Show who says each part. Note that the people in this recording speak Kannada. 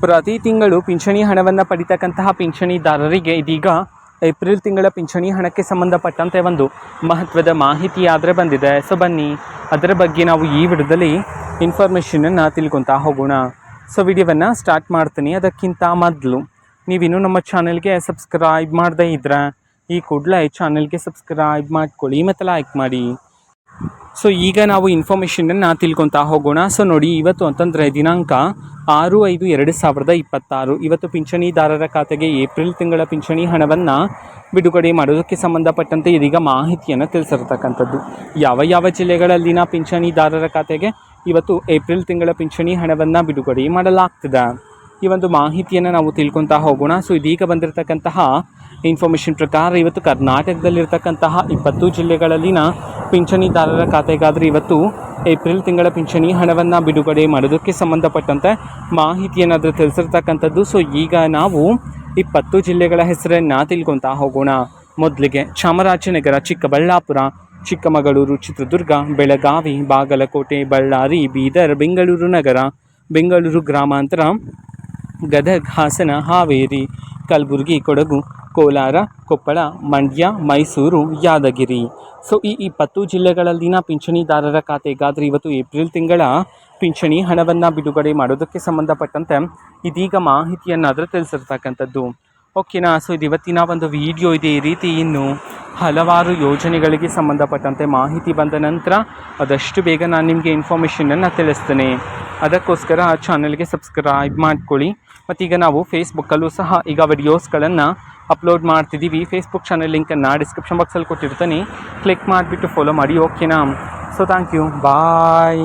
Speaker 1: ಪ್ರತಿ ತಿಂಗಳು ಪಿಂಚಣಿ ಹಣವನ್ನು ಪಡಿತಕ್ಕಂತಹ ಪಿಂಚಣಿದಾರರಿಗೆ ಇದೀಗ ಏಪ್ರಿಲ್ ತಿಂಗಳ ಪಿಂಚಣಿ ಹಣಕ್ಕೆ ಸಂಬಂಧಪಟ್ಟಂತೆ ಒಂದು ಮಹತ್ವದ ಮಾಹಿತಿ ಆದರೆ ಬಂದಿದೆ. ಸೊ ಬನ್ನಿ ಅದರ ಬಗ್ಗೆ ನಾವು ಈ ವಿಡಿಯೋದಲ್ಲಿ ಇನ್ಫಾರ್ಮೇಷನನ್ನು ತಿಳ್ಕೊತಾ ಹೋಗೋಣ. ಸೊ ವಿಡಿಯೋವನ್ನು ಸ್ಟಾರ್ಟ್ ಮಾಡ್ತೀನಿ. ಅದಕ್ಕಿಂತ ಮೊದಲು ನೀವಿನ್ನೂ ನಮ್ಮ ಚಾನಲ್ಗೆ ಸಬ್ಸ್ಕ್ರೈಬ್ ಮಾಡದೇ ಇದ್ದರೆ ಈ ಕೂಡಲೇ ಚಾನಲ್ಗೆ ಸಬ್ಸ್ಕ್ರೈಬ್ ಮಾಡ್ಕೊಳ್ಳಿ ಮತ್ತು ಲೈಕ್ ಮಾಡಿ. ಸೊ ಈಗ ನಾವು ಇನ್ಫಾರ್ಮೇಷನನ್ನು ತಿಳ್ಕೊತಾ ಹೋಗೋಣ. ಸೊ ನೋಡಿ, ಇವತ್ತು ಅಂತಂದರೆ ದಿನಾಂಕ 6/5/2026 ಇವತ್ತು ಪಿಂಚಣಿದಾರರ ಖಾತೆಗೆ ಏಪ್ರಿಲ್ ತಿಂಗಳ ಪಿಂಚಣಿ ಹಣವನ್ನು ಬಿಡುಗಡೆ ಮಾಡೋದಕ್ಕೆ ಸಂಬಂಧಪಟ್ಟಂತೆ ಇದೀಗ ಮಾಹಿತಿಯನ್ನು ತಿಳಿಸಿರ್ತಕ್ಕಂಥದ್ದು. ಯಾವ ಜಿಲ್ಲೆಗಳಲ್ಲಿನ ಪಿಂಚಣಿದಾರರ ಖಾತೆಗೆ ಇವತ್ತು ಏಪ್ರಿಲ್ ತಿಂಗಳ ಪಿಂಚಣಿ ಹಣವನ್ನು ಬಿಡುಗಡೆ ಮಾಡಲಾಗ್ತದೆ, ಈ ಒಂದು ಮಾಹಿತಿಯನ್ನು ನಾವು ತಿಳ್ಕೊತಾ ಹೋಗೋಣ. ಸೊ ಇದೀಗ ಬಂದಿರತಕ್ಕಂತಹ ಇನ್ಫಾರ್ಮೇಷನ್ ಪ್ರಕಾರ ಇವತ್ತು ಕರ್ನಾಟಕದಲ್ಲಿರ್ತಕ್ಕಂತಹ 20 ಜಿಲ್ಲೆಗಳಲ್ಲಿನ ಪಿಂಚಣಿದಾರರ ಖಾತೆಗಾದರೆ ಇವತ್ತು ಏಪ್ರಿಲ್ ತಿಂಗಳ ಪಿಂಚಣಿ ಹಣವನ್ನು ಬಿಡುಗಡೆ ಮಾಡೋದಕ್ಕೆ ಸಂಬಂಧಪಟ್ಟಂತೆ ಮಾಹಿತಿಯನ್ನು ತಿಳಿಸಿರ್ತಕ್ಕಂಥದ್ದು. ಸೊ ಈಗ ನಾವು 20 ಜಿಲ್ಲೆಗಳ ಹೆಸರನ್ನು ತಿಳ್ಕೊತಾ ಹೋಗೋಣ. ಮೊದಲಿಗೆ ಚಾಮರಾಜನಗರ, ಚಿಕ್ಕಬಳ್ಳಾಪುರ, ಚಿಕ್ಕಮಗಳೂರು, ಚಿತ್ರದುರ್ಗ, ಬೆಳಗಾವಿ, ಬಾಗಲಕೋಟೆ, ಬಳ್ಳಾರಿ, ಬೀದರ್, ಬೆಂಗಳೂರು ನಗರ, ಬೆಂಗಳೂರು ಗ್ರಾಮಾಂತರ, ಗದಗ, ಹಾಸನ, ಹಾವೇರಿ, ಕಲಬುರಗಿ, ಕೊಡಗು, ಕೋಲಾರ, ಕೊಪ್ಪಳ, ಮಂಡ್ಯ, ಮೈಸೂರು, ಯಾದಗಿರಿ. ಸೊ ಈ 20 ಜಿಲ್ಲೆಗಳಲ್ಲಿನ ಪಿಂಚಣಿದಾರರ ಖಾತೆಗಾದರೆ ಇವತ್ತು ಏಪ್ರಿಲ್ ತಿಂಗಳ ಪಿಂಚಣಿ ಹಣವನ್ನು ಬಿಡುಗಡೆ ಮಾಡೋದಕ್ಕೆ ಸಂಬಂಧಪಟ್ಟಂತೆ ಇದೀಗ ಮಾಹಿತಿಯನ್ನಾದರೂ ತಿಳಿಸಿರ್ತಕ್ಕಂಥದ್ದು. ಓಕೆನಾ. ಸೊ ಇದು ಇವತ್ತಿನ ಒಂದು ವಿಡಿಯೋ ಇದೆ. ಈ ರೀತಿ ಇನ್ನು ಹಲವಾರು ಯೋಜನೆಗಳಿಗೆ ಸಂಬಂಧಪಟ್ಟಂತೆ ಮಾಹಿತಿ ಬಂದ ನಂತರ ಆದಷ್ಟು ಬೇಗ ನಾನು ನಿಮಗೆ ಇನ್ಫಾರ್ಮೇಷನನ್ನು ತಿಳಿಸ್ತೇನೆ. ಅದಕ್ಕೋಸ್ಕರ ಚಾನಲ್ಗೆ ಸಬ್ಸ್ಕ್ರೈಬ್ ಮಾಡ್ಕೊಳ್ಳಿ. ಮತ್ತೀಗ ನಾವು ಫೇಸ್ಬುಕ್ಕಲ್ಲೂ ಸಹ ಈಗ ವಿಡಿಯೋಸ್ಗಳನ್ನು ಅಪ್ಲೋಡ್ ಮಾಡ್ತಿದ್ದೀವಿ. ಫೇಸ್ಬುಕ್ ಚಾನಲ್ ಲಿಂಕನ್ನು ಡಿಸ್ಕ್ರಿಪ್ಷನ್ ಬಾಕ್ಸಲ್ಲಿ ಕೊಟ್ಟಿರ್ತೀನಿ, ಕ್ಲಿಕ್ ಮಾಡಿಬಿಟ್ಟು ಫಾಲೋ ಮಾಡಿ. ಓಕೆನಾ. So thank you, bye.